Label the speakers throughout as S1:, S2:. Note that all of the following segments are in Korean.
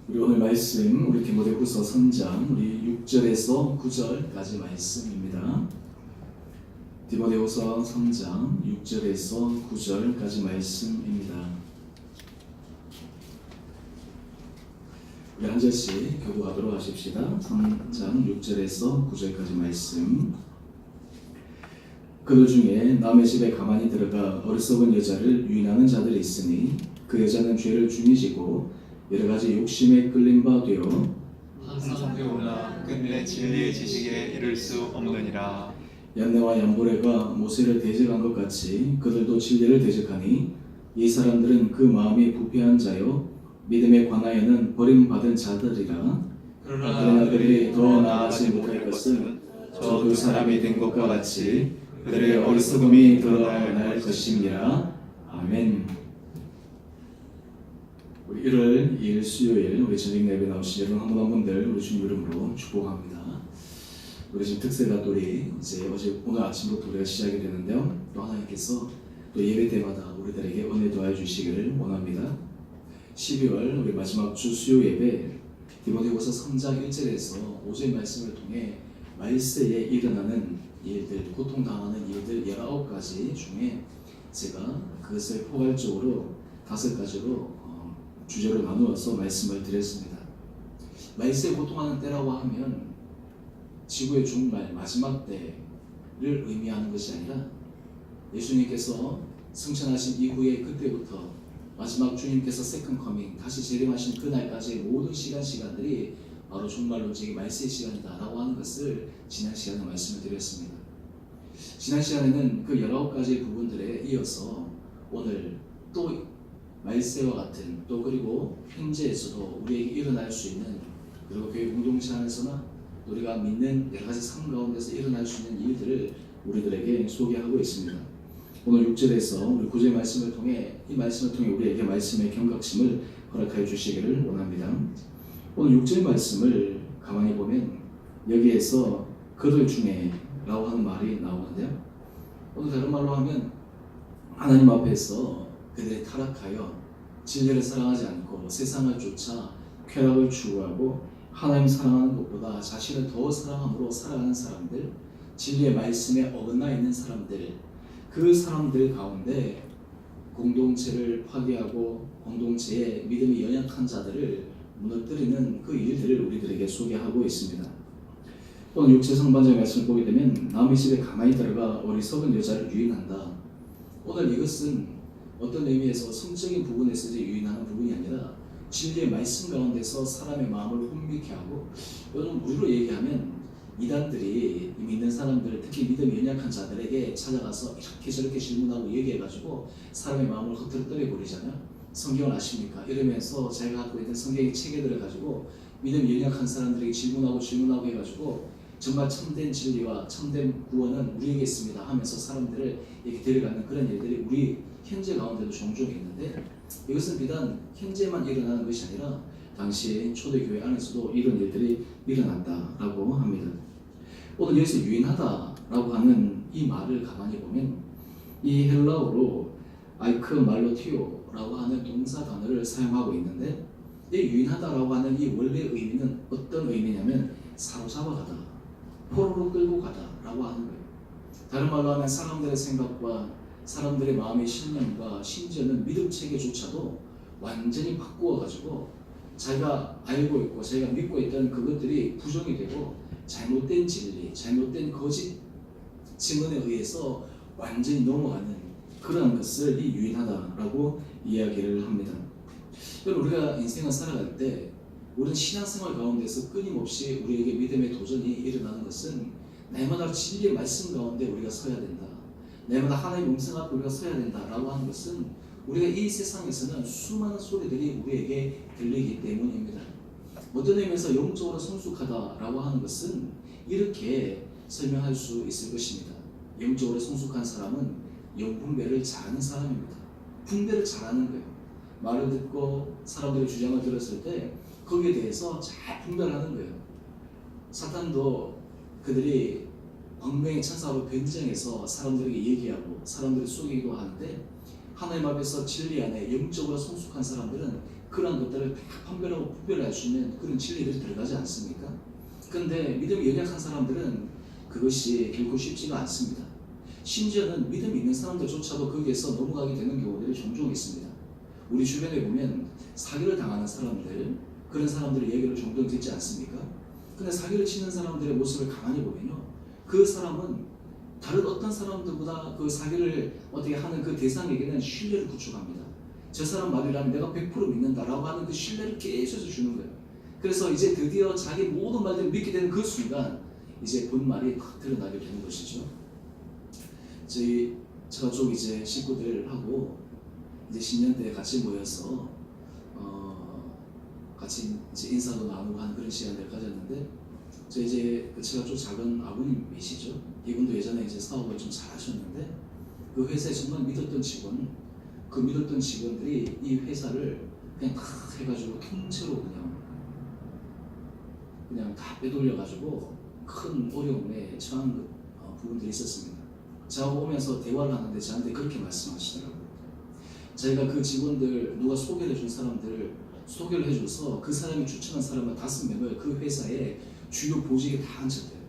S1: 우리 오늘 말씀 우리 디모데후서 3장 우리 6절에서 9절까지 말씀입니다. 디모데후서 3장 6절에서 9절까지 말씀입니다. 우리 한 절씩 교독하도록 하십시다. 3장 6절에서 9절까지 말씀. 그들 중에 남의 집에 가만히 들어가 어리석은 여자를 유인하는 자들이 있으니 그 여자는 죄를 중히 지고 여러 가지 욕심에 끌린 바 되어
S2: 항상 배우나 끝내 진리의 지식에 이를 수 없느니라.
S1: 얀네와 얀보레가 모세를 대적한 것 같이 그들도 진리를 대적하니 이 사람들은 그 마음이 부패한 자요 믿음에 관하여는 버림받은 자들이라. 그러나 그들이 더 나아가지 못할 것은 저 두 사람이 된 것과 같이 그들의 어리석음이 드러날 것임이라. 아멘. 우리 1월 2일 수요일 우리 저녁 예배 나오신 여러분 한 분들 우리 주님 이름으로 축복합니다. 우리 지금 특세가돌이 이제 오늘 아침부터 우리가 시작이 되는데요. 또 하나님께서 또 예배 때마다 우리들에게 은혜 도와주시기를 주시기를 원합니다. 12월 우리 마지막 주 수요 예배 디모데후서 3장 1절에서 5절 말씀을 통해 말세에 일어나는 일들, 고통당하는 일들 19가지 중에 제가 그것을 포괄적으로 5가지로 주제로 나누어서 말씀을 드렸습니다. 말세에 고통하는 때라고 하면 지구의 종말, 마지막 때를 의미하는 것이 아니라 예수님께서 승천하신 이후에 그때부터 마지막 주님께서 세컨 커밍, 다시 재림하신 그날까지의 모든 시간들이 바로 종말론적인 말세의 시간이다라고 하는 것을 지난 시간에 말씀을 드렸습니다. 지난 시간에는 그 19가지 부분들에 이어서 오늘 또 말세와 같은 또 그리고 현재에서도 우리에게 일어날 수 있는 그리고 교회 공동체 안에서나 우리가 믿는 여러 가지 삶 가운데서 일어날 수 있는 일들을 우리들에게 소개하고 있습니다. 오늘 6절에서 우리 9절 말씀을 통해 이 말씀을 통해 우리에게 말씀의 경각심을 허락하여 주시기를 원합니다. 오늘 6절 말씀을 가만히 보면 여기에서 그들 중에 라고 하는 말이 나오는데요. 오늘 다른 말로 하면 하나님 앞에서 그들이 타락하여 진리를 사랑하지 않고 세상을 쫓아 쾌락을 추구하고 하나님 사랑하는 것보다 자신을 더 사랑함으로 살아가는 사람들, 진리의 말씀에 어긋나 있는 사람들, 그 사람들 가운데 공동체를 파괴하고 공동체의 믿음이 연약한 자들을 무너뜨리는 그 일들을 우리들에게 소개하고 있습니다. 오늘 6절 상반절 말씀을 보게 되면 남의 집에 가만히 들어가 어리석은 여자를 유인한다. 오늘 이것은 어떤 의미에서 성적인 부분에서 유인하는 부분이 아니라 진리의 말씀 가운데서 사람의 마음을 혼미케 하고, 요즘 우리로 얘기하면 이단들이 믿는 사람들, 특히 믿음이 연약한 자들에게 찾아가서 이렇게 저렇게 질문하고 얘기해가지고 사람의 마음을 흐트러뜨려 버리잖아요. 성경을 아십니까? 이러면서 자기가 갖고 있는 성경의 체계들을 가지고 믿음이 연약한 사람들에게 질문하고 해가지고 정말 참된 진리와 참된 구원은 우리에게 있습니다 하면서 사람들을 이렇게 데려가는 그런 일들이 우리 현재 가운데도 종종 있는데, 이것은 비단 현재만 일어나는 것이 아니라 당시 초대교회 안에서도 이런 일들이 일어났다라고 합니다. 오늘 여기서 유인하다라고 하는 이 말을 가만히 보면 이 헬라어로 아이크 말로티오라고 하는 동사 단어를 사용하고 있는데, 이 유인하다라고 하는 이 원래 의미는 어떤 의미냐면 사로잡아 가다, 포로로 끌고 가다라고 하는 거예요. 다른 말로 하면 사람들의 생각과 사람들의 마음의 신념과 심지어는 믿음 체계조차도 완전히 바꾸어가지고 자기가 알고 있고 자기가 믿고 있던 그것들이 부정이 되고 잘못된 진리, 잘못된 거짓 증언에 의해서 완전히 넘어가는 그런 것을 이 유인하다라고 이야기를 합니다. 여러분, 우리가 인생을 살아갈 때 우리는 신앙생활 가운데서 끊임없이 우리에게 믿음의 도전이 일어나는 것은 날마다 진리의 말씀 가운데 우리가 서야 된다, 날마다 하나님의 음성 앞에 우리가 서야 된다라고 하는 것은 우리가 이 세상에서는 수많은 소리들이 우리에게 들리기 때문입니다. 어떤 의미에서 영적으로 성숙하다라고 하는 것은 이렇게 설명할 수 있을 것입니다. 영적으로 성숙한 사람은 영분별을 잘하는 사람입니다. 분별을 잘하는 거예요. 말을 듣고 사람들의 주장을 들었을 때 거기에 대해서 잘 분별하는 거예요. 사탄도 그들이 광명의 천사로 변장해서 사람들에게 얘기하고 사람들을 속이기도 하는데, 하나님 앞에서 진리 안에 영적으로 성숙한 사람들은 그런 것들을 다 판별하고 구별할 수 있는 그런 진리들이 들어가지 않습니까? 그런데 믿음이 연약한 사람들은 그것이 결코 쉽지가 않습니다. 심지어는 믿음이 있는 사람들조차도 거기에서 넘어가게 되는 경우들이 종종 있습니다. 우리 주변에 보면 사기를 당하는 사람들, 그런 사람들의 얘기를 종종 듣지 않습니까? 근데 사기를 치는 사람들의 모습을 가만히 보면요, 그 사람은 다른 어떤 사람들보다 그 사기를 어떻게 하는 그 대상에게는 신뢰를 구축합니다. 저 사람 말이라면 내가 100% 믿는다라고 하는 그 신뢰를 계속해서 주는 거예요. 그래서 이제 드디어 자기 모든 말들을 믿게 되는 그 순간 이제 본말이 탁 드러나게 되는 것이죠. 저쪽 이제 식구들하고 이제 신년 때 같이 모여서 같이 이제 인사도 나누고 하는 그런 시간을 가졌는데, 저 이제 그 제가 좀 작은 아버님이시죠. 이분도 예전에 이제 사업을 좀 잘하셨는데 그 회사에 정말 믿었던 직원, 그 믿었던 직원들이 이 회사를 그냥 다 해가지고 통째로 그냥 다 빼돌려가지고 큰 어려움에 처한 부분들이 있었습니다. 제가 오면서 대화를 하는데 저한테 그렇게 말씀하시더라고요. 저희가 그 직원들 누가 소개를 해준 사람들 소개를 해줘서 그 사람이 추천한 사람을 5명을 그 회사에 주요 보직에 다 앉혔대요.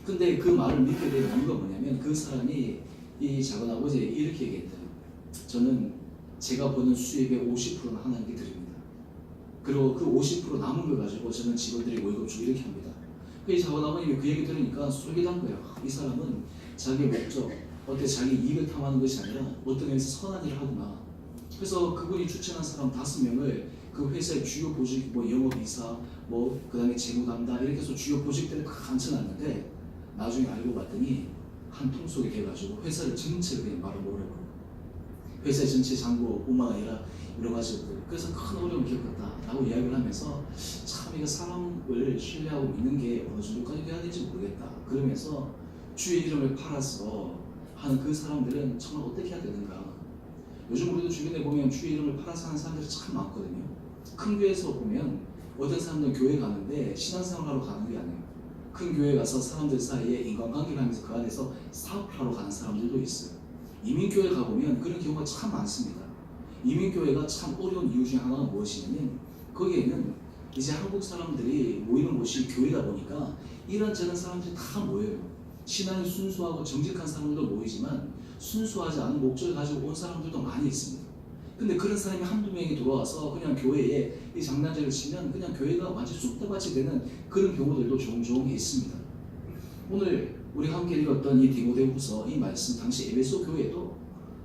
S1: 근데 그 말을 믿게 된 이유가 뭐냐면 그 사람이 이 작은 아버지에 이렇게 얘기했대요. 저는 제가 버는 수입의 50%는 하나님께 드립니다. 그리고 그 50% 남은 걸 가지고 저는 직원들이 월급 주고 이렇게 합니다. 그 작은 아버님이 그 얘기 들으니까 솔깃한 거예요. 이 사람은 자기의 목적, 어때 자기 이익을 탐하는 것이 아니라 어떤 면에서 선한 일을 하구나. 그래서 그분이 추천한 사람 5명을 그 회사의 주요 보직, 영업이사, 그다음에 재무 담당 이렇게 해서 주요 보직들을 다 앉혀놨는데 나중에 알고 봤더니 한 통속이 돼가지고 회사를 전체를 그냥 말아먹으라고. 회사 전체 잔고뿐만 아니라 여러 가지 것들. 그래서 큰 어려움을 겪었다라고 이야기를 하면서 참 이거 사람을 신뢰하고 믿는 게 어느 정도까지 해야 될지 모르겠다. 그러면서 주의 이름을 팔아서 하는 그 사람들은 정말 어떻게 해야 되는가. 요즘 우리도 주변에 보면 주의 이름을 팔아서 하는 사람들이 참 많거든요. 큰 교회에서 보면 어떤 사람들은 교회 가는데 신앙생활하러 가는 게 아니에요. 큰 교회 가서 사람들 사이에 인간관계를 하면서 그 안에서 사업하러 가는 사람들도 있어요. 이민교회 가보면 그런 경우가 참 많습니다. 이민교회가 참 어려운 이유 중에 하나가 무엇이냐면 거기에는 이제 한국 사람들이 모이는 곳이 교회다 보니까 이런저런 사람들이 다 모여요. 신앙이 순수하고 정직한 사람들도 모이지만 순수하지 않은 목적을 가지고 온 사람들도 많이 있습니다. 근데 그런 사람이 한두 명이 들어와서 그냥 교회에 이 장난질을 치면 그냥 교회가 완전 쑥대밭이 되는 그런 경우들도 종종 있습니다. 오늘 우리 함께 읽었던 이 디모데후서 이 말씀, 당시 에베소 교회도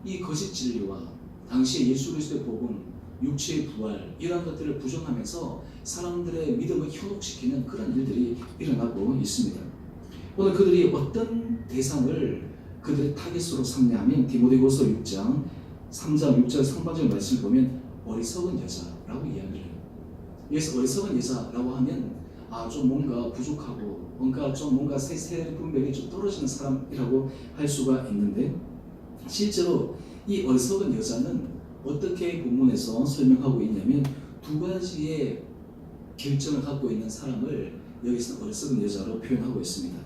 S1: 이 거짓 진리와 당시의 예수 그리스도의 복음, 육체의 부활 이러한 것들을 부정하면서 사람들의 믿음을 현혹시키는 그런 일들이 일어나고 있습니다. 오늘 그들이 어떤 대상을 그들의 타깃으로 삼냐면 디모데후서 6장 3장 6절 상반절 말씀을 보면 어리석은 여자라고 이야기를 해요. 여기서 어리석은 여자라고 하면 좀 뭔가 부족하고 뭔가 세세 분별이 좀 떨어지는 사람이라고 할 수가 있는데, 실제로 이 어리석은 여자는 어떻게 본문에서 설명하고 있냐면 2가지의 결정을 갖고 있는 사람을 여기서 어리석은 여자로 표현하고 있습니다.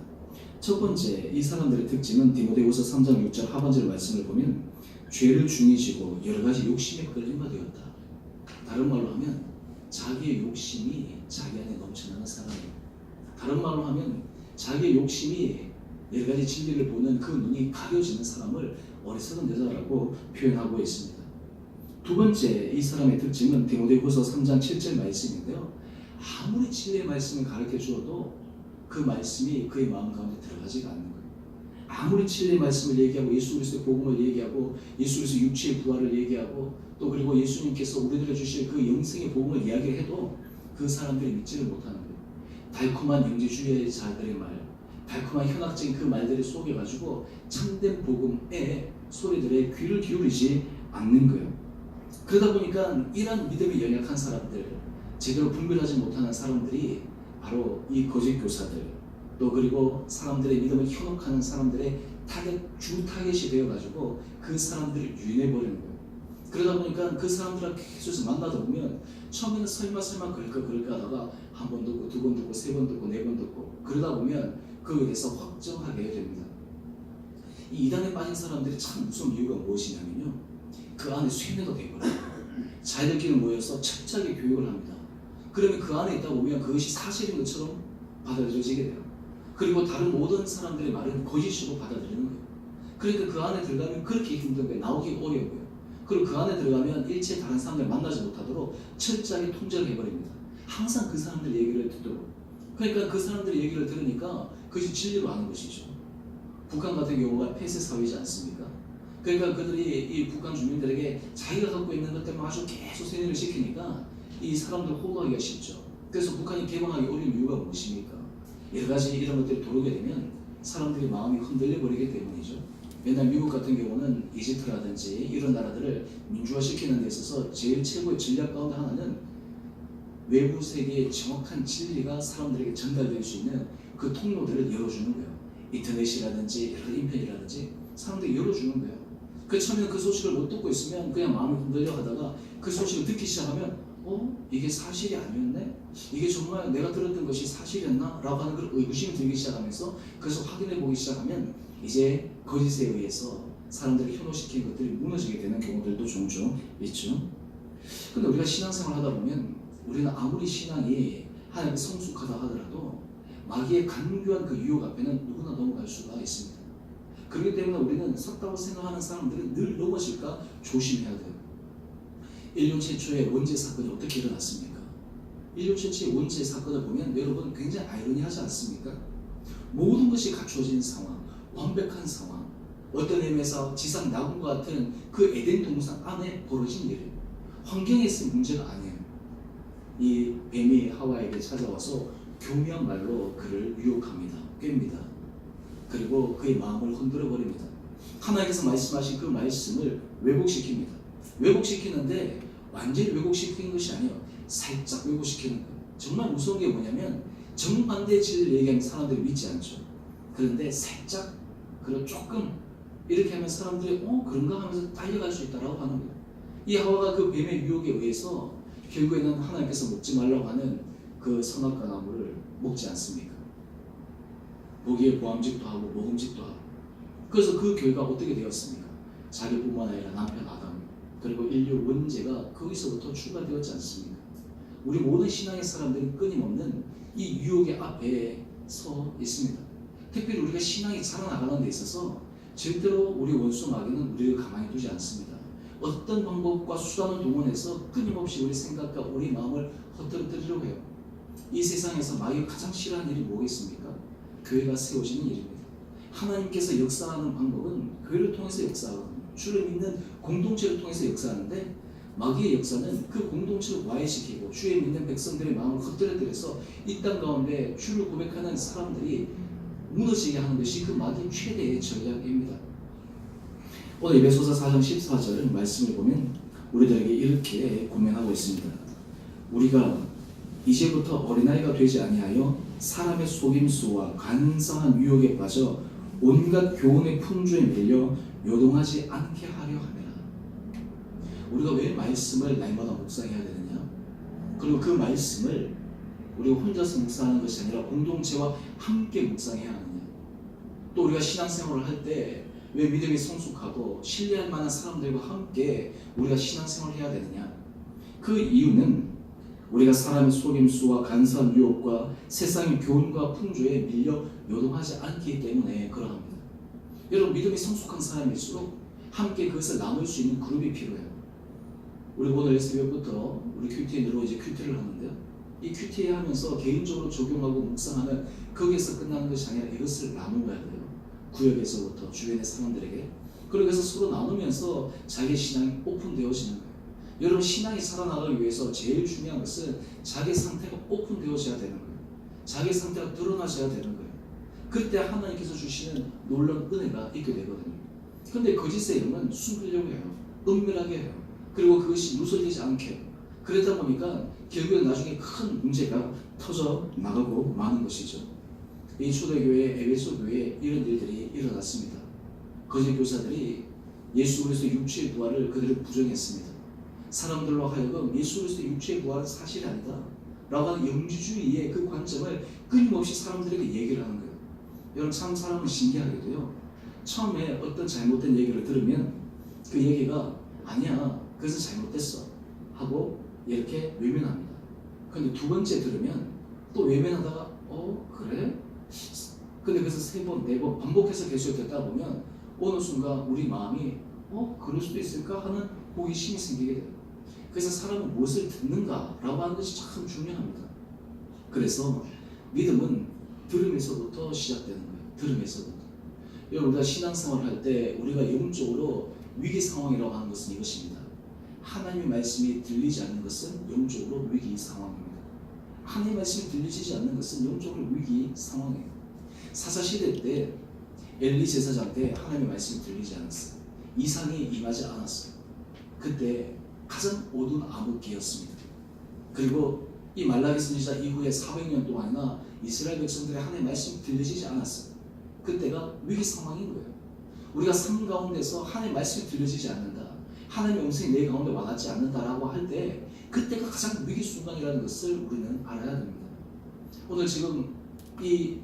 S1: 첫 번째, 이 사람들의 특징은 디모데후서 3장 6절 하반절 말씀을 보면 죄를 중히 지고 여러 가지 욕심에 끌림 바 되었다. 다른 말로 하면 자기의 욕심이 자기 안에 넘쳐나는 사람이에요. 다른 말로 하면 자기의 욕심이 여러 가지 진리를 보는 그 눈이 가려지는 사람을 어리석은 여자라고 표현하고 있습니다. 두 번째, 이 사람의 특징은 디모데후서 3장 7절 말씀인데요. 아무리 진리의 말씀을 가르쳐 주어도 그 말씀이 그의 마음 가운데 들어가지가 않는 거예요. 아무리 진리의 말씀을 얘기하고 예수 그리스도의 복음을 얘기하고 예수 그리스도 육체의 부활을 얘기하고 또 그리고 예수님께서 우리들에게 주실 그 영생의 복음을 이야기해도 그 사람들이 믿지를 못하는 거예요. 달콤한 영지주의자들의 말, 달콤한 현학적인 그 말들을 속여가지고 참된 복음의 소리들에 귀를 기울이지 않는 거예요. 그러다 보니까 이런 믿음이 연약한 사람들, 제대로 분별하지 못하는 사람들이 바로 이 거짓 교사들, 또 그리고 사람들의 믿음을 현혹하는 사람들의 주 타겟이 되어가지고 그 사람들을 유인해버리는 거예요. 그러다 보니까 그 사람들과 계속 만나다 보면 처음에는 설마 그럴까 하다가 한 번 듣고 두 번 듣고 세 번 듣고 네 번 듣고 그러다 보면 그에 대해서 확정하게 됩니다. 이 이단에 빠진 사람들이 참 무서운 이유가 무엇이냐면요, 그 안에 쇠뇌가 되어버려요. 자기들끼리 모여서 철저하게 교육을 합니다. 그러면 그 안에 있다 보면 그것이 사실인 것처럼 받아들여지게 돼요. 그리고 다른 모든 사람들의 말은 거짓으로 받아들이는 거예요. 그러니까 그 안에 들어가면 그렇게 힘든 거예요. 나오기 어려워요. 그리고 그 안에 들어가면 일체 다른 사람들 만나지 못하도록 철저하게 통제를 해버립니다. 항상 그 사람들 얘기를 듣도록. 그러니까 그 사람들의 얘기를 들으니까 그것이 진리로 아는 것이죠. 북한 같은 경우가 폐쇄 사회이지 않습니까? 그러니까 그들이 이 북한 주민들에게 자기가 갖고 있는 것 때문에 아주 계속 세뇌를 시키니까 이 사람들 호도하기가 쉽죠. 그래서 북한이 개방하기 어려운 이유가 무엇입니까? 여러 가지 이런 것들이 들어오게 되면 사람들이 마음이 흔들려 버리기 때문이죠. 옛날 미국 같은 경우는 이집트라든지 이런 나라들을 민주화시키는 데 있어서 제일 최고의 전략 가운데 하나는 외부 세계의 정확한 진리가 사람들에게 전달될 수 있는 그 통로들을 열어주는 거예요. 인터넷이라든지 여러 인편이라든지 사람들이 열어주는 거예요. 그 처음에는 그 소식을 못 듣고 있으면 그냥 마음이 흔들려 하다가 그 소식을 듣기 시작하면 이게 사실이 아니었네? 이게 정말 내가 들었던 것이 사실이었나? 라고 하는 그런 의구심이 들기 시작하면서 그래서 확인해 보기 시작하면 이제 거짓에 의해서 사람들을 현혹시킨 것들이 무너지게 되는 경우들도 종종 있죠. 근데 우리가 신앙생활을 하다 보면 우리는 아무리 신앙이 하나님께 성숙하다 하더라도 마귀의 간교한 그 유혹 앞에는 누구나 넘어갈 수가 있습니다. 그렇기 때문에 우리는 섰다고 생각하는 사람들은 늘 넘어질까 조심해야 돼요. 인류 최초의 원죄 사건이 어떻게 일어났습니까? 인류 최초의 원죄 사건을 보면 여러분 굉장히 아이러니하지 않습니까? 모든 것이 갖추어진 상황, 완벽한 상황, 어떤 의미에서 지상 낙원과 같은 그 에덴 동산 안에 벌어진 일이에요. 환경에서 문제가 아니에요. 이 뱀이 하와에게 찾아와서 교묘한 말로 그를 유혹합니다. 꿰입니다. 그리고 그의 마음을 흔들어 버립니다. 하나님께서 말씀하신 그 말씀을 왜곡시킵니다. 왜곡시키는데 완전히 왜곡시키는 것이 아니에요. 살짝 왜곡시키는 거예요. 정말 무서운 게 뭐냐면 정반대의 진리를 얘기하면 사람들이 믿지 않죠. 그런데 살짝 그리고 조금 이렇게 하면 사람들이 그런가 하면서 달려갈 수 있다라고 하는 거예요. 이 하와가 그 뱀의 유혹에 의해서 결국에는 하나님께서 먹지 말라고 하는 그 선악과 나무를 먹지 않습니까? 보기에 보암직도 하고 먹음직도 하고. 그래서 그 결과 어떻게 되었습니까? 자기뿐만 아니라 남편 아담 그리고 인류 원죄가 거기서부터 출발되었지 않습니까? 우리 모든 신앙의 사람들이 끊임없는 이 유혹의 앞에 서 있습니다. 특별히 우리가 신앙이 자라나가는 데 있어서 절대로 우리 원수 마귀는 우리를 가만히 두지 않습니다. 어떤 방법과 수단을 동원해서 끊임없이 우리 생각과 우리 마음을 헛들어뜨리려고 해요. 이 세상에서 마귀가 가장 싫어하는 일이 뭐겠습니까? 교회가 세워지는 일입니다. 하나님께서 역사하는 방법은 교회를 통해서 역사하거든요. 주를 믿는 공동체를 통해서 역사하는데 마귀의 역사는 그 공동체를 와해시키고 주의 믿는 백성들의 마음을 헛들어뜨려서 이 땅 가운데 주를 고백하는 사람들이 무너지게 하는 것이 그 마귀의 최대의 전략입니다. 오늘 에베소서 4장 14절 말씀을 보면 우리들에게 이렇게 고면하고 있습니다. 우리가 이제부터 어린아이가 되지 아니하여 사람의 속임수와 간사한 유혹에 빠져 온갖 교훈의 풍조에 밀려 요동하지 않게 하려 함이라. 우리가 왜 말씀을 날마다 묵상해야 되느냐? 그리고 그 말씀을 우리가 혼자서 묵상하는 것이 아니라 공동체와 함께 묵상해야 하느냐? 또 우리가 신앙생활을 할 때 왜 믿음이 성숙하고 신뢰할 만한 사람들과 함께 우리가 신앙생활을 해야 되느냐? 그 이유는 우리가 사람의 속임수와 간사한 유혹과 세상의 교훈과 풍조에 밀려 요동하지 않기 때문에 그러합니다. 여러분 믿음이 성숙한 사람일수록 함께 그것을 나눌 수 있는 그룹이 필요해요. 우리 오늘 새벽부터 우리 큐티인으로 이제 큐티를 하는데요. 이 큐티 하면서 개인적으로 적용하고 묵상하는 거기에서 끝나는 것이 아니라 이것을 나눠야 돼요. 구역에서부터 주변의 사람들에게. 그래서 서로 나누면서 자기 신앙이 오픈되어지는 거예요. 여러분 신앙이 살아나가기 위해서 제일 중요한 것은 자기 상태가 오픈되어져야 되는 거예요. 자기 상태가 드러나져야 되는 거예요. 그때 하나님께서 주시는 놀라운 은혜가 있게 되거든요. 그런데 거짓의 영은 숨기려고 해요. 은밀하게 해요. 그리고 그것이 누설되지 않게 해요. 그러다 보니까 결국엔 나중에 큰 문제가 터져 나가고 마는 것이죠. 이 초대교회 에베소 교회에 이런 일들이 일어났습니다. 거짓 교사들이 예수 그리스도의 육체의 부활을 그들을 부정했습니다. 사람들로 하여금 예수 그리스도의 육체의 부활은 사실이 아니다 라고 하는 영지주의의 그 관점을 끊임없이 사람들에게 얘기를 하는 거예요. 여러분 참 사람은 신기하게도요. 처음에 어떤 잘못된 얘기를 들으면 그 얘기가 아니야 그것은 잘못됐어 하고 이렇게 외면합니다. 근데 두 번째 들으면 또 외면하다가 그래? 근데 그래서 세 번, 네 번 반복해서 계속 듣다 보면 어느 순간 우리 마음이 그럴 수도 있을까 하는 호기심이 생기게 돼요. 그래서 사람은 무엇을 듣는가라고 하는 것이 참 중요합니다. 그래서 믿음은 들음에서부터 시작되는 거예요. 들음에서부터. 여러분, 우리가 신앙생활을 할 때 우리가 영적으로 위기 상황이라고 하는 것은 이것입니다. 하나님의 말씀이 들리지 않는 것은 영적으로 위기 상황입니다. 하나님의 말씀이 들리지 않는 것은 영적으로 위기 상황이에요. 사사시대 때 엘리 제사장 때 하나님의 말씀이 들리지 않았어요. 이상이 임하지 않았어요. 그때 가장 어두운 암흑기였습니다. 그리고 이 말라기 선지자 이후에 400년 동안이나 이스라엘 백성들의 하나님의 말씀이 들리지 않았어요. 그때가 위기 상황인 거예요. 우리가 삶 가운데서 하나님의 말씀이 들려지지 않는다, 하나님의 음성이 내 가운데 와닿지 않는다라고 할 때 그때가 가장 위기 순간이라는 것을 우리는 알아야 됩니다. 오늘 지금 이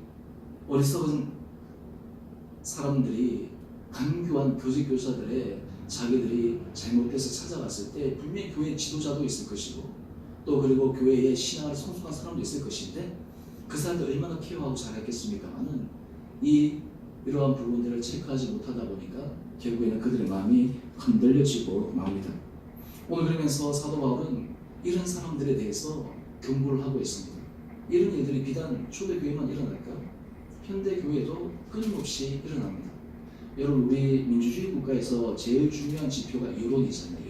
S1: 어리석은 사람들이 간교한 교직 교사들의 자기들이 잘못돼서 찾아갔을 때 분명히 교회 지도자도 있을 것이고 또 그리고 교회에 신앙을 성숙한 사람도 있을 것인데 그 사람들 얼마나 케어하고 잘했겠습니까마는 이러한 부분들을 체크하지 못하다 보니까 결국에는 그들의 마음이 흔들려지고 맙니다. 오늘 그러면서 사도 바울은 이런 사람들에 대해서 경고를 하고 있습니다. 이런 일들이 비단 초대교회만 일어날까? 현대교회도 끊임없이 일어납니다. 여러분, 우리 민주주의 국가에서 제일 중요한 지표가 여론이잖아요.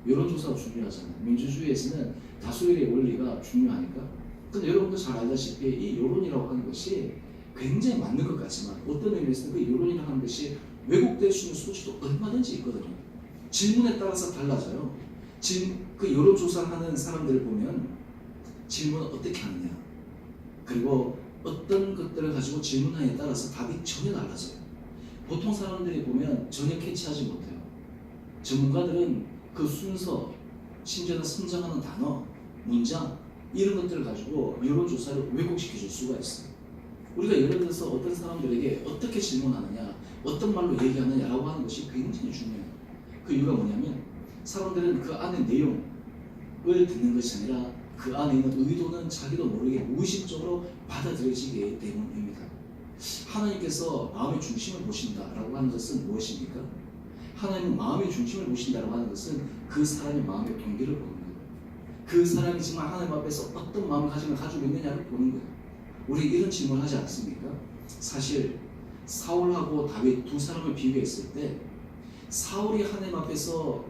S1: 여론조사가 중요하잖아요. 민주주의에서는 다수결의 원리가 중요하니까. 근데 여러분도 잘 알다시피 이 여론이라고 하는 것이 굉장히 맞는 것 같지만 어떤 의미에서는 그 여론이라고 하는 것이 왜곡될 수 있는 소지도 얼마든지 있거든요. 질문에 따라서 달라져요. 그 여론조사하는 사람들을 보면 질문을 어떻게 하느냐, 그리고 어떤 것들을 가지고 질문하느냐에 따라서 답이 전혀 달라져요. 보통 사람들이 보면 전혀 캐치하지 못해요. 전문가들은 그 순서, 심지어는 성장하는 단어, 문장 이런 것들을 가지고 여론조사를 왜곡시켜 줄 수가 있어요. 우리가 예를 들어서 어떤 사람들에게 어떻게 질문하느냐, 어떤 말로 얘기하느냐라고 하는 것이 굉장히 중요해요. 그 이유가 뭐냐면 사람들은 그 안의 내용을 듣는 것이 아니라 그 안에 있는 의도는 자기도 모르게 무의식적으로 받아들여지기 때문입니다. 하나님께서 마음의 중심을 보신다라고 하는 것은 무엇입니까? 하나님은 마음의 중심을 보신다라고 하는 것은 그 사람의 마음의 동기를 보는 거예요. 그 사람이 정말 하나님 앞에서 어떤 마음가짐을 가지고 있느냐를 보는 거예요. 우리 이런 질문을 하지 않습니까? 사실 사울하고 다윗 두 사람을 비교했을 때 사울이 하나님 앞에서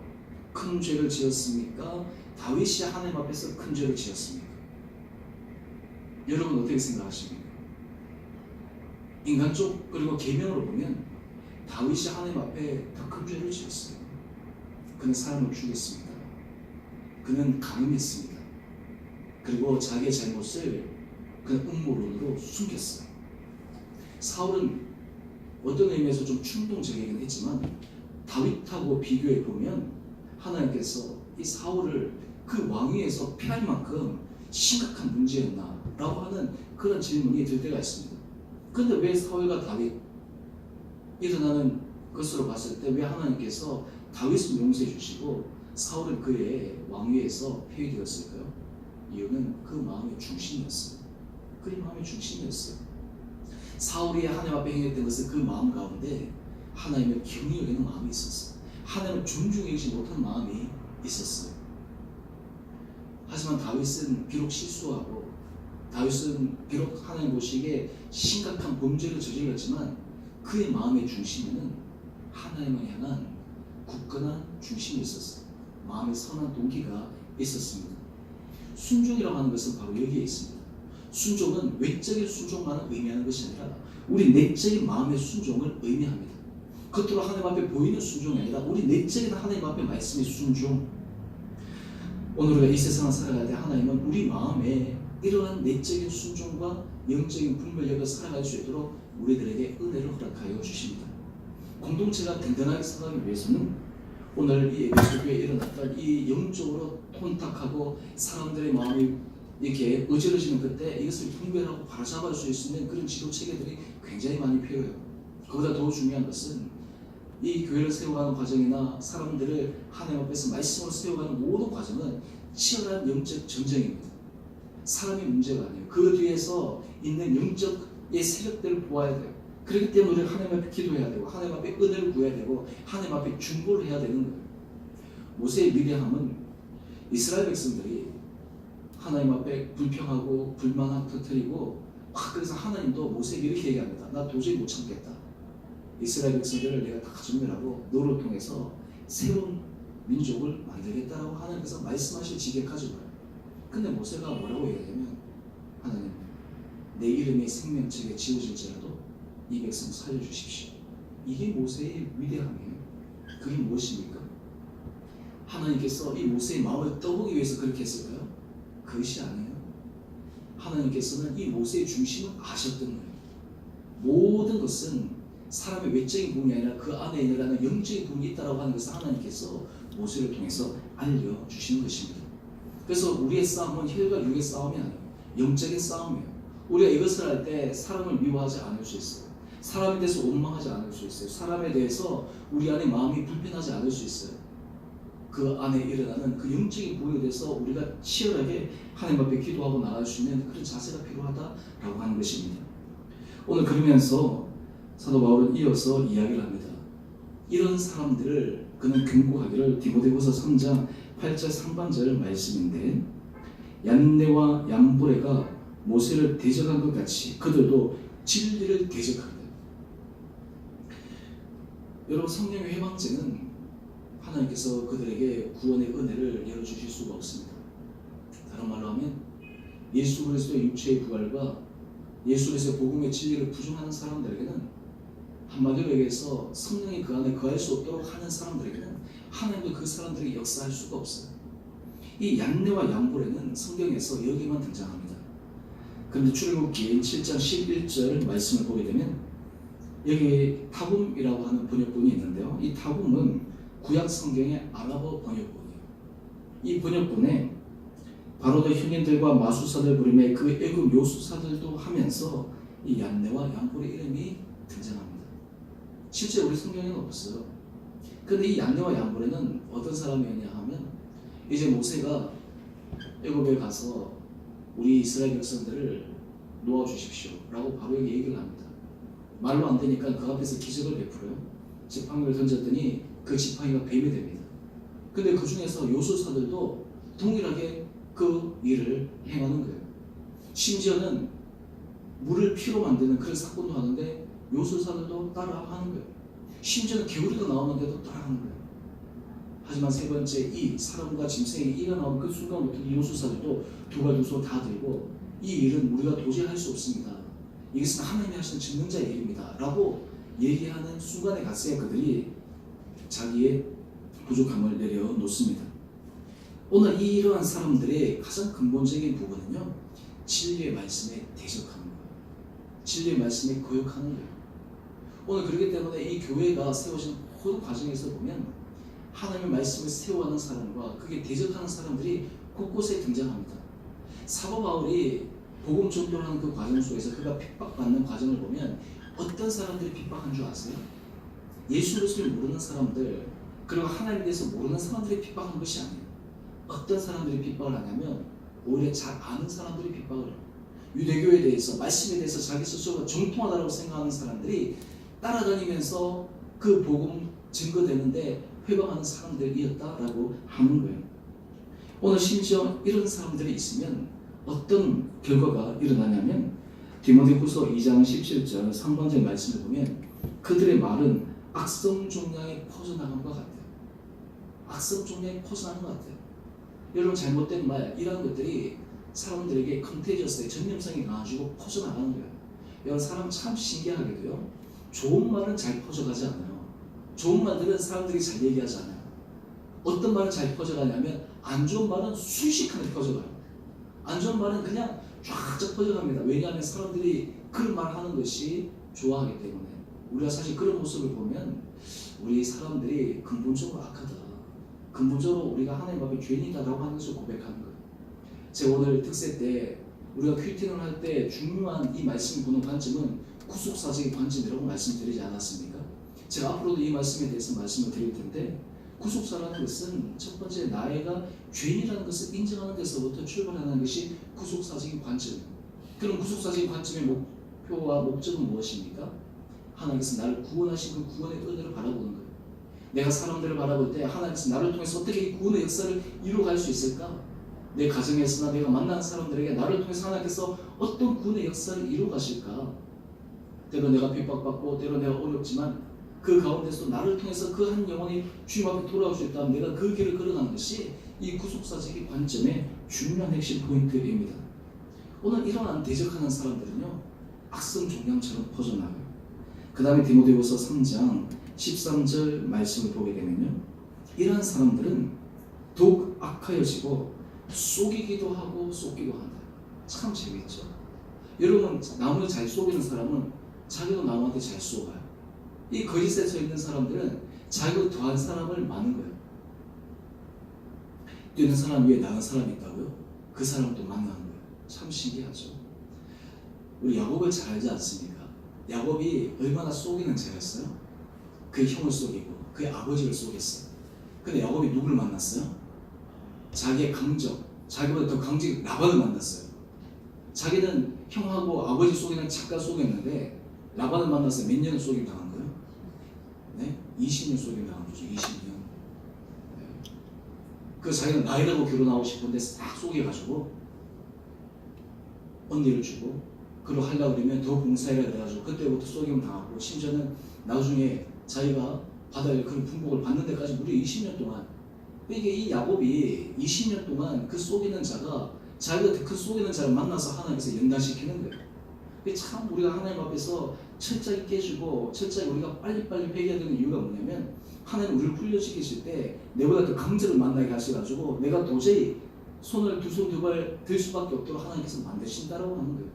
S1: 큰 죄를 지었습니까? 다윗이 하나님 앞에서 큰 죄를 지었습니까? 여러분 어떻게 생각하십니까? 인간적 그리고 계명으로 보면 다윗이 하나님 앞에 더 큰 죄를 지었어요. 그는 사람을 죽였습니다. 그는 강음했습니다. 그리고 자기의 잘못을 그는 음모론으로 숨겼어요. 사울은 어떤 의미에서 좀 충동적이긴 했지만 다윗하고 비교해 보면 하나님께서 이 사울을 그 왕위에서 피할 만큼 심각한 문제였나 라고 하는 그런 질문이 들 때가 있습니다. 그런데 왜 사울과 다윗 일어나는 것으로 봤을 때 왜 하나님께서 다윗을 용서해 주시고 사울은 그의 왕위에서 폐위되었을까요? 이유는 그 마음의 중심이었어요. 그의 마음의 중심이었어요. 사울이 하나님 앞에 행했던 것은 그 마음 가운데 하나님을 경히 여기는 마음이 있었어요. 하나님을 존중하지 못한 마음이 있었어요. 하지만 다윗은 비록 실수하고 다윗은 비록 하나님 보시기에 심각한 범죄를 저질렀지만 그의 마음의 중심에는 하나님을 향한 굳건한 중심이 있었어요. 마음의 선한 동기가 있었습니다. 순종이라고 하는 것은 바로 여기에 있습니다. 순종은 외적인 순종만을 의미하는 것이 아니라 우리 내적인 마음의 순종을 의미합니다. 겉으로 하나님 앞에 보이는 순종이 아니라 우리 내적인 하나님 앞에 말씀의 순종. 오늘 우리가 이 세상을 살아갈 때 하나님은 우리 마음에 이러한 내적인 순종과 영적인 분별력을 살아갈 수 있도록 우리들에게 은혜를 허락하여 주십니다. 공동체가 든든하게 살아가기 위해서는 오늘 이 에베소 교회에 일어났던 이 영적으로 혼탁하고 사람들의 마음이 이렇게 어지러지는 그때 이것을 분별하고 바로잡을 수 있는 그런 지도 체계들이 굉장히 많이 필요해요. 그보다 더 중요한 것은 이 교회를 세워가는 과정이나 사람들을 하나님 앞에서 말씀으로 세워가는 모든 과정은 치열한 영적 전쟁입니다. 사람이 문제가 아니에요. 그 뒤에서 있는 영적의 세력들을 보아야 돼요. 그렇기 때문에 우리가 하나님 앞에 기도해야 되고 하나님 앞에 은혜를 구해야 되고 하나님 앞에 중보를 해야 되는 거예요. 모세의 위대함은 이스라엘 백성들이 하나님 앞에 불평하고 불만을 터뜨리고 그래서 하나님도 모세에게 이렇게 얘기합니다. 나 도저히 못 참겠다. 이스라엘 백성들을 내가 다 전멸하고 너를 통해서 새로운 민족을 만들겠다라고 하나님께서 말씀하실 지경까지 와요. 근데 모세가 뭐라고 얘기하냐면 하나님 내 이름이 생명책에 지워질지라도 이 백성 살려주십시오. 이게 모세의 위대함이에요. 그게 무엇입니까? 하나님께서 이 모세의 마음을 떠보기 위해서 그렇게 했을까요? 그것이 아니에요. 하나님께서는 이 모세의 중심을 아셨던 거예요. 모든 것은 사람의 외적인 부분이 아니라 그 안에 있는 영적인 부분이 있다고 하는 것을 하나님께서 모세를 통해서 알려주시는 것입니다. 그래서 우리의 싸움은 혈과 육의 싸움이 아니에요. 영적인 싸움이에요. 우리가 이것을 할 때 사람을 미워하지 않을 수 있어요. 사람에 대해서 원망하지 않을 수 있어요. 사람에 대해서 우리 안에 마음이 불편하지 않을 수 있어요. 그 안에 일어나는 그 영적인 부분에 대해서 우리가 치열하게 하나님 앞에 기도하고 나갈 수 있는 그런 자세가 필요하다라고 하는 것입니다. 오늘 그러면서 사도 바울은 이어서 이야기를 합니다. 이런 사람들을 그는 경고하기를 디모데후서 3장 8절 상반절 말씀인데 얀네와 얌브레가 모세를 대적한 것 같이 그들도 진리를 대적한다. 여러분 성령의 해방죄는 하나님께서 그들에게 구원의 은혜를 열어주실 수가 없습니다. 다른 말로 하면 예수 그리스도의 육체의 부활과 예수 그리스도의 복음의 진리를 부정하는 사람들에게는 한마디로 얘기해서 성령이 그 안에 거할 수 없도록 하는 사람들에게는 하나님도 그 사람들에게 역사할 수가 없어요. 이 얀네와 얌브레는 성경에서 여기만 등장합니다. 그런데 출애굽기 7장 11절 말씀을 보게 되면 여기 타붐이라고 하는 번역본이 있는데요. 이 타붐은 구약 성경의 아랍어 번역본이에요. 이 번역본에 바로도 형님들과 마술사들 부림에 그 애굽 요술사들도 하면서 이 얀네와 얌브레 이름이 등장합니다. 실제 우리 성경에는 없어요. 그런데 이 얀네와 얌브레는 어떤 사람이었냐 하면 이제 모세가 애굽에 가서 우리 이스라엘 백성들을 놓아주십시오 라고 바로에게 얘기를 합니다. 말로 안 되니까 그 앞에서 기적을 베풀어요. 지팡이를 던졌더니 그 지팡이가 뱀이 됩니다. 근데 그 중에서 요술사들도 동일하게 그 일을 행하는 거예요. 심지어는 물을 피로 만드는 그런 사건도 하는데 요술사들도 따라하는 거예요. 심지어는 개구리가 나오는데도 따라하는 거예요. 하지만 세 번째 이 사람과 짐승에게 이가 나오는 그 순간부터 이 요술사들도 두 발 두 손 다 들고 이 일은 우리가 도저히 할 수 없습니다. 이것은 하나님이 하시는 전능자의 일입니다. 라고 얘기하는 순간에 갔어야 그들이 자기의 부족함을 내려놓습니다. 오늘 이러한 사람들의 가장 근본적인 부분은요, 진리의 말씀에 대적하는 거예요. 진리의 말씀에 거역하는 거예요. 오늘 그렇기 때문에 이 교회가 세워진 모든 과정에서 보면 하나님의 말씀을 세워가는 사람과 그게 대적하는 사람들이 곳곳에 등장합니다. 사도 바울이 복음 전도를 하는 그 과정 속에서 그가 핍박받는 과정을 보면 어떤 사람들이 핍박한 줄 아세요? 예수 그리스도를 모르는 사람들, 그리고 하나님에 대해서 모르는 사람들이 핍박한 것이 아니에요. 어떤 사람들이 핍박을 하냐면 오히려 잘 아는 사람들이 핍박을 해요. 유대교에 대해서, 말씀에 대해서 자기 스스로가 정통하다고 생각하는 사람들이 따라다니면서 그 복음 증거되는데 회방하는 사람들이었다라고 하는 거예요. 오늘 심지어 이런 사람들이 있으면 어떤 결과가 일어나냐면 디모데후서 2장 17절 상반절 말씀을 보면 그들의 말은 악성 종양에 퍼져나간 것 같아요. 악성 종양에 퍼져나간 것 같아요. 여러분 잘못된 말 이런 것들이 사람들에게 컨테이저스에 전염성이 강해지고 퍼져나가는 거예요. 여러분 사람 참 신기하게도요. 좋은 말은 잘 퍼져가지 않아요. 좋은 말들은 사람들이 잘 얘기하지 않아요. 어떤 말은 잘 퍼져가냐면 안 좋은 말은 순식간에 퍼져가요. 안 좋은 말은 그냥 쫙쫙 퍼져갑니다. 왜냐하면 사람들이 그런 말 하는 것이 좋아하기 때문에. 우리가 사실 그런 모습을 보면 우리 사람들이 근본적으로 악하다. 근본적으로 우리가 하나님 앞에 죄인이다라고 하는 것을 고백하는 거예요. 제가 오늘 특세 때 우리가 큐팅을 할 때 중요한 이 말씀을 보는 관점은 구속사적인 관점이라고 말씀드리지 않았습니까? 제가 앞으로도 이 말씀에 대해서 말씀을 드릴 텐데 구속사라는 것은 첫 번째 나이가 죄인이라는 것을 인정하는 데서부터 출발하는 것이 구속사적인 관점. 그럼 구속사적인 관점의 목표와 목적은 무엇입니까? 하나님께서 나를 구원하신 그 구원의 은혜를 바라보는 거예요. 내가 사람들을 바라볼 때 하나님께서 나를 통해서 어떻게 이 구원의 역사를 이루어갈 수 있을까? 내 가정에서나 내가 만나는 사람들에게 나를 통해서 하나님께서 어떤 구원의 역사를 이루어가실까? 때로 내가 핍박받고 때로 내가 어렵지만 그 가운데서 나를 통해서 그 한 영혼이 주님 앞에 돌아올 수 있다면 내가 그 길을 걸어가는 것이 이 구속사적인 관점의 중요한 핵심 포인트입니다. 오늘 이러한 대적하는 사람들은요 악성 종양처럼 퍼져나가요. 그 다음에 디모데후서 3장 13절 말씀을 보게 되면요 이러한 사람들은 더욱 악하여지고 속이기도 하고 속기도 한다. 참 재밌죠. 여러분 남을 잘 속이는 사람은 자기도 남한테 잘 속아요. 이 거짓에 서 있는 사람들은 자기가 더한 사람을 많은 거예요. 뛰는 사람 위에 나은 사람이 있다고요? 그 사람도 만나는 거예요. 참 신기하죠. 우리 야곱을 잘 알지 않습니까? 야곱이 얼마나 속이는 자였어요? 그의 형을 속이고 그의 아버지를 속였어요. 근데 야곱이 누구를 만났어요? 자기의 강적, 자기보다 더 강직 라반을 만났어요. 자기는 형하고 아버지 속이는 잠깐 속였는데 라반을 만나서 몇 년을 속임 당한 거예요? 네? 20년 속임 당한 거죠. 20년. 네. 그 자기는 나이라고 결혼하고 싶은데 싹 속여가지고 언니를 주고 그로 하려고 그러면 더 봉사해라 그래가지고 그때부터 속임 당하고 심지어는 나중에 자기가 받아야 할 그런 분복을 받는 데까지 무려 20년 동안. 이게 이 야곱이 20년 동안 그 속이는 자가 자기가 그 속이는 자를 만나서 하나님께서 연단시키는 거예요. 참 우리가 하나님 앞에서 철저히 깨지고 철저히 우리가 빨리빨리 회개해야 되는 이유가 뭐냐면 하나님 우리를 훈련시키실 때 내보다 더 강자를 만나게 하셔가지고 내가 도저히 손을 두 손 두 발 들 수밖에 없도록 하나님께서 만드신다라고 하는 거예요.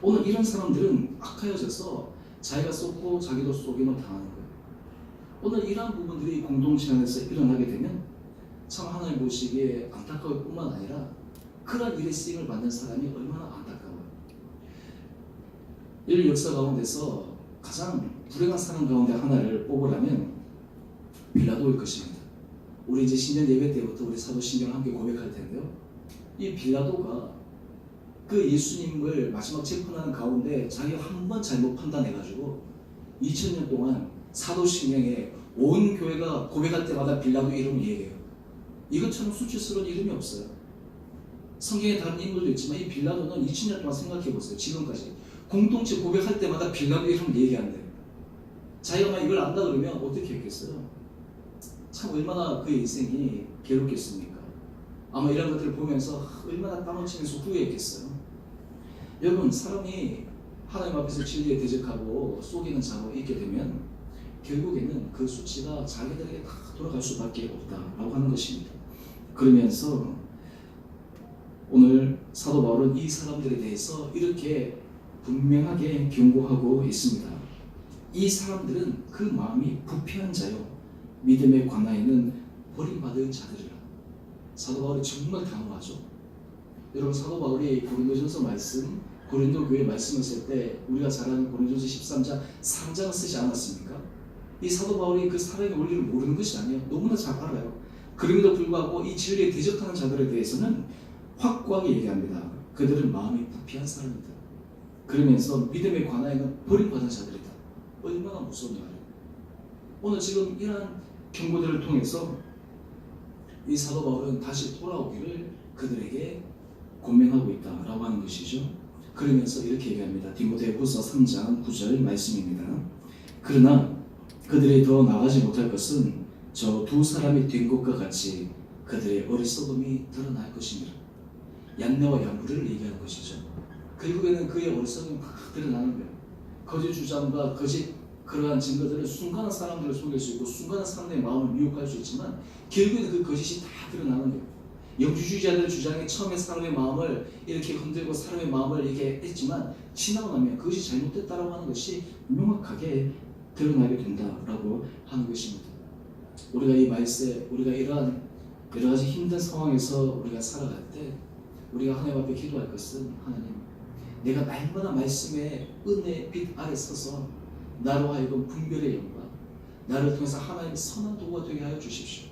S1: 오늘 이런 사람들은 악하여져서 자기가 쏟고 자기도 속임을 당하는 거예요. 오늘 이러한 부분들이 공동체 안에서 일어나게 되면 참 하나님 보시기에 안타까울 뿐만 아니라 그런 일에 쓰임을 받는 사람이 얼마나 안타까워요. 이 역사 가운데서 가장 불행한 사람 가운데 하나를 뽑으라면 빌라도일 것입니다. 우리 이제 신년 예배 때부터 우리 사도신경을 함께 고백할 텐데요. 이 빌라도가 그 예수님을 마지막 재판하는 가운데 자기가 한 번 잘못 판단해가지고 2000년 동안 사도신경에 온 교회가 고백할 때마다 빌라도 이름을 얘기해요. 이것처럼 수치스러운 이름이 없어요. 성경에 다른 인물도 있지만 이 빌라도는 2000년 동안 생각해보세요. 지금까지 공동체 고백할 때마다 빌라도 이름을 얘기한대요. 자기가 이걸 안다 그러면 어떻게 했겠어요? 참 얼마나 그의 인생이 괴롭겠습니까? 아마 이런 것들을 보면서 얼마나 땀을 치면서 후회했겠어요. 여러분 사람이 하나님 앞에서 진리에 대적하고 속이는 자로 있게 되면 결국에는 그 수치가 자기들에게 다 돌아갈 수밖에 없다라고 하는 것입니다. 그러면서 오늘 사도 바울은 이 사람들에 대해서 이렇게 분명하게 경고하고 있습니다. 이 사람들은 그 마음이 부패한 자요 믿음의 관하에는 버림받은 자들이라. 사도 바울이 정말 단호하죠. 여러분 사도 바울이 고린도전서 말씀, 고린도 교회 말씀을 쓸 때 우리가 잘 아는 고린도전서 13장 3장을 쓰지 않았습니까? 이 사도 바울이 그 사랑의 원리를 모르는 것이 아니에요. 너무나 잘 알아요. 그럼에도 불구하고 이 진리에 대적하는 자들에 대해서는 확고하게 얘기합니다. 그들은 마음이 부패한 사람이다. 그러면서 믿음의 관하에는 버림받은 자들이다. 얼마나 무서운 말이에요. 오늘 지금 이러한 경고들을 통해서 이 사도 바울은 다시 돌아오기를 그들에게 권면하고 있다라고 하는 것이죠. 그러면서 이렇게 얘기합니다. 디모데후서 3장 9절 말씀입니다. 그러나 그들이 더 나가지 못할 것은 저 두 사람이 된 것과 같이 그들의 어리석음이 드러날 것입니다. 얀네와 얀브레를 얘기하는 것이죠. 결국에는 그의 어리석음이 막 드러나는 거예요. 거짓 주장과 거짓 그러한 증거들은 순간한 사람들을 속일 수 있고 순간한 사람들의 마음을 미혹할 수 있지만 결국에는 그 거짓이 다 드러나는 거예요. 영주주의자들 주장이 처음에 사람의 마음을 이렇게 흔들고 사람의 마음을 이렇게 했지만 지나고 나면 그것이 잘못됐다라고 하는 것이 명확하게 드러나게 된다라고 하는 것입니다. 우리가 이 말세, 우리가 이러한 여러 가지 힘든 상황에서 우리가 살아갈 때 우리가 하나님 앞에 기도할 것은 하나님, 내가 날마다 말씀의 은혜의 빛 아래 서서 나로 하여금 분별의 영과 나를 통해서 하나님의 선한 도구가 되게 하여 주십시오.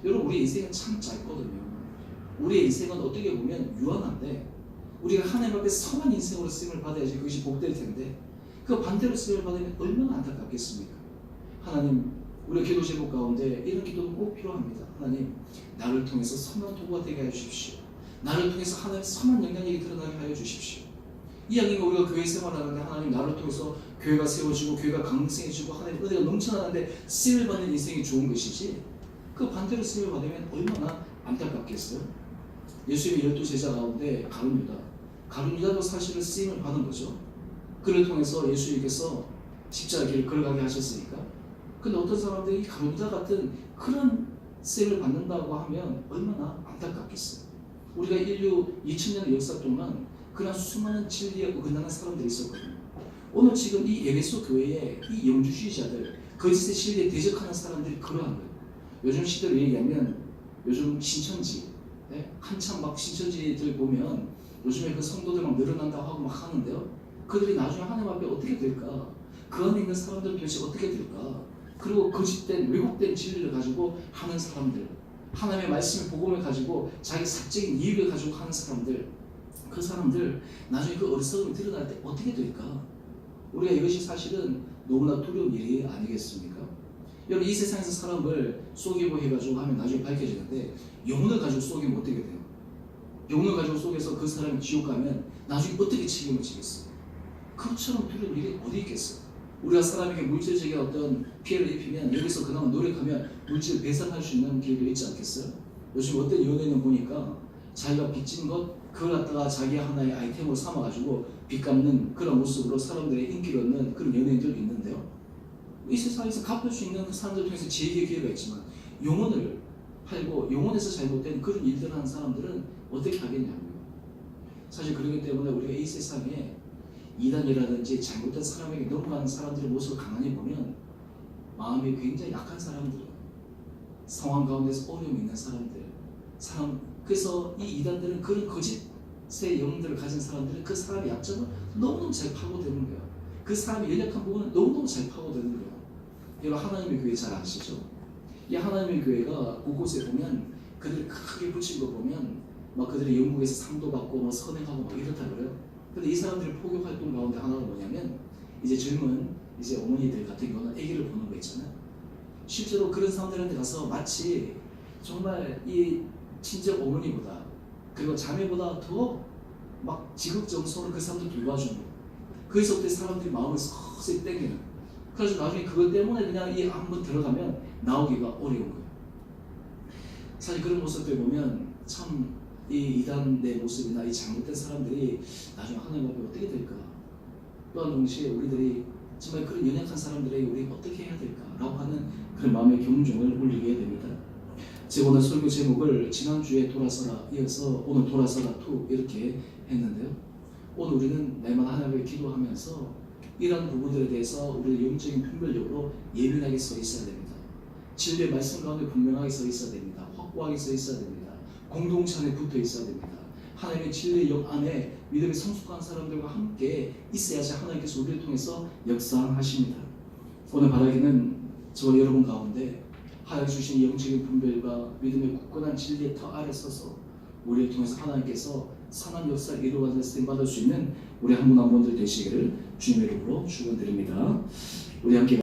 S1: 여러분, 우리 인생은 참 짧거든요. 우리의 인생은 어떻게 보면 유한한데 우리가 하나님 앞에 선한 인생으로 쓰임을 받아야지 그것이 복될 텐데 그 반대로 쓰임을 받으면 얼마나 안타깝겠습니까? 하나님, 우리가 기도 제목 가운데 이런 기도는 꼭 필요합니다. 하나님, 나를 통해서 선한 도구가 되게 하여 주십시오. 나를 통해서 하나님의 선한 영향력이 드러나게 하여 주십시오. 이왕이면 우리가 교회 생활하는데 하나님 나를 통해서 교회가 세워지고 교회가 강성해지고 하나님 은혜가 넘쳐나는데 쓰임을 받는 인생이 좋은 것이지 그 반대로 쓰임을 받으면 얼마나 안타깝겠어요? 예수님의 12제자 가운데 가룟 유다도 사실은 쓰임을 받은 거죠. 그를 통해서 예수님께서 십자가 길을 걸어가게 하셨으니까. 근데 어떤 사람들이 가룟 유다 같은 그런 쓰임을 받는다고 하면 얼마나 안타깝겠어요. 우리가 인류 2000년의 역사 동안 그런 수많은 진리에 어긋나는 사람들이 있었거든요. 오늘 지금 이 에베소 교회에 이 영주주의자들, 거짓의 진리에 대적하는 사람들이 그러한 거예요. 요즘 시대로 얘기하면 요즘 신천지, 한참 막 신천지들 보면 요즘에 그 성도들 막 늘어난다고 하고 막 하는데요. 그들이 나중에 하나님 앞에 어떻게 될까? 그 안에 있는 사람들 도대체 어떻게 될까? 그리고 거짓된 왜곡된 진리를 가지고 하는 사람들, 하나님의 말씀의 복음을 가지고 자기 사적인 이익을 가지고 하는 사람들, 그 사람들 나중에 그 어리석음이 드러날 때 어떻게 될까? 우리가 이것이 사실은 너무나 두려운 일이 아니겠습니까? 여러분, 이 세상에서 사람을 속이고 해가지고 하면 나중에 밝혀지는데 영혼을 가지고 속이면 어떻게 돼요? 영혼을 가지고 속여서 그 사람이 지옥 가면 나중에 어떻게 책임을 지겠어요? 그것처럼 두려운 일이 어디 있겠어요? 우리가 사람에게 물질적인 어떤 피해를 입히면 여기서 그나마 노력하면 물질을 배상할 수 있는 길도 있지 않겠어요? 요즘 어떤 연예인을 보니까 자기가 빚진 것 그걸 갖다가 자기 하나의 아이템으로 삼아가지고 빚 갚는 그런 모습으로 사람들의 인기를 얻는 그런 연예인들도 있는데요. 이 세상에서 갚을 수 있는 그 사람들 통해서 재기의 기회가 있지만 영혼을 팔고 영혼에서 잘못된 그런 일들을 하는 사람들은 어떻게 하겠냐고요. 사실 그렇기 때문에 우리가 이 세상에 이단이라든지 잘못된 사람에게 넘어가는 사람들의 모습을 가만히 보면 마음이 굉장히 약한 사람들, 상황 가운데서 어려움이 있는 사람들, 그래서 이 이단들은 그런 거짓의 영들을 가진 사람들은 그 사람의 약점을 너무너무 잘 파고드는 거예요. 그 사람의 연약한 부분을 너무너무 잘 파고드는 거예요. 여러분, 하나님의 교회 잘 아시죠? 이 하나님의 교회가 곳곳에 보면 그들을 크게 붙인 거 보면 막 그들이 영국에서 상도 받고 뭐 선행하고 막 이렇다 그래요. 근데 이 사람들의 포교 활동 가운데 하나가 뭐냐면 이제 젊은 이제 어머니들 같은 경우는 아기를 보는 거 있잖아요. 실제로 그런 사람들한테 가서 마치 정말 이 친정 어머니보다 그리고 자매보다 더 막 지극정성으로 그 사람들 돌봐주는 거예요. 거기서부터 사람들이 마음을 서서히 땡기는. 그래서 나중에 그것 때문에 그냥 이 한번 들어가면 나오기가 어려운 거예요. 사실 그런 모습들 보면 참 이 이단의 모습이나 이 잘못된 사람들이 나중에 하나님 앞에 어떻게 될까? 또한 동시에 우리들이 정말 그런 연약한 사람들에게 우리 어떻게 해야 될까라고 하는 그런 마음의 경종을 울리게 됩니다. 제가 오늘 설교 제목을 지난주에 돌아서라 이어서 오늘 돌아서라 2 이렇게 했는데요. 오늘 우리는 날마다 하나님께 기도하면서 이러한 부분들에 대해서 우리의 영적인 분별력으로 예민하게 서 있어야 됩니다. 진리의 말씀 가운데 분명하게 서 있어야 됩니다. 확고하게 서 있어야 됩니다. 공동체 안에 붙어 있어야 됩니다. 하나님의 진리의 영 안에 믿음이 성숙한 사람들과 함께 있어야지 하나님께서 우리를 통해서 역사하십니다. 오늘 바라기는 저와 여러분 가운데 하나님 주신 영적인 분별과 믿음의 굳건한 진리의 터 아래 서서 우리를 통해서 하나님께서 선한 역사를 이루어가는 쓰임 받을 수 있는 우리 한 분 한 분들 되시기를 주님의 이름으로 축원드립니다. 우리 함께